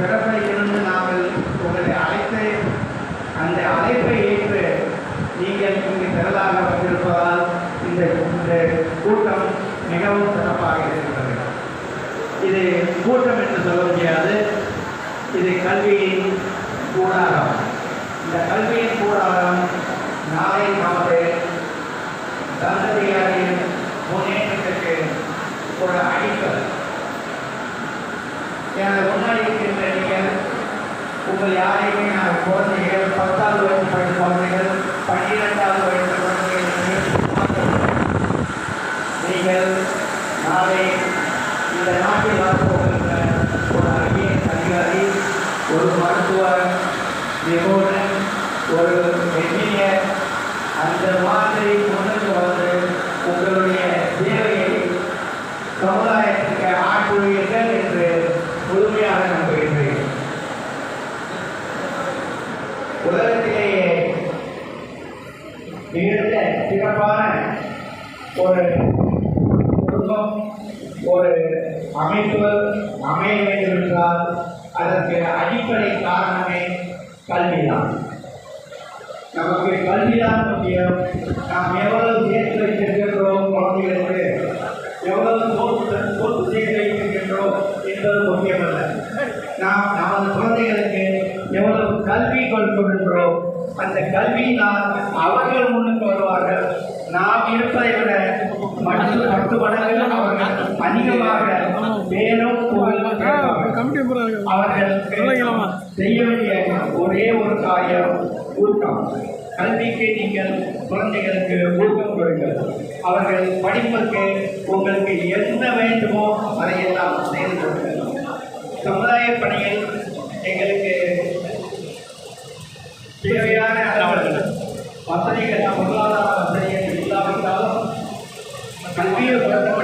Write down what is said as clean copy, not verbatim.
சிறப்பளிக்கணும்னு நாங்கள் உங்களை அழைத்து அந்த அழைப்பை ஏற்று நீங்கள் இங்கு திரளாக வந்திருப்பதால் இந்த கூட்டம் மிகவும் சிறப்பாக இருக்கிறது. இது கூட்டம் என்று சொல்ல முடியாது, இது கல்வியின் கூடாரம். இந்த கல்வியின் கூடாரம் நாளை நமது சந்ததியாரின் முன்னேற்றத்திற்கு ஒரு அடிக்கல். எனது முன்னாடி இருக்கின்ற நீங்கள் உங்கள் யாரையுமே நான் குழந்தைகள் 10வது வயது படித்த குழந்தைகள் 12வது வயது குழந்தைகள் நீங்கள் நாளை இந்த நாட்டில் வரப்போகின்ற ஒரு ஐஏஎஸ் அதிகாரி, ஒரு மருத்துவர், நிபுணர், ஒரு என்ஜினியர், அந்த மாதிரி முன்னுக்கு வந்து உங்களுடைய சேவையை சமுதாயத்திற்கு ஆற்றுவீர்கள் என்று முழுமையாக நம்புகின்றேன். உலகத்திலேயே மிகுந்த சிறப்பான ஒரு குடும்பம், ஒரு அமைப்பு அமைய வேண்டும் என்றால் அதற்கு அடிப்படை காரணமே கல்விதான். நமக்கு கல்விதான் முக்கியம். நாம் எவ்வளவு சேர்த்து வைத்திருக்கின்றோம், குழந்தைகளுக்கு எவ்வளவு சொத்து சேர்த்து வைத்திருக்கின்றோம் என்பது முக்கியமல்ல. நாம் நமது குழந்தைகளுக்கு எவ்வளவு கல்வி கொடுக்கின்றோம், அந்த கல்வியினால் அவர்கள் முன்னுக்கு வருவார்கள். நாம் இருப்பதை விட 10 மடங்கு அவர்கள் அதிகமாக மேலும் அவர்கள் செய்ய வேண்டிய ஒரே ஒரு காரியம் ஊக்கம். கல்விக்கு நீங்கள் குழந்தைகளுக்கு ஊக்கம் கொடுங்கள். அவர்கள் படிப்புக்கு உங்களுக்கு என்ன வேண்டுமோ அதையெல்லாம் செய்து கொடுங்கள். சமுதாய பணியில் எங்களுக்கு தேவையான அளவு வசதிகள், பொருளாதார வசதிகள் இல்லாவிட்டாலும் கல்வியை பொறுத்தவரை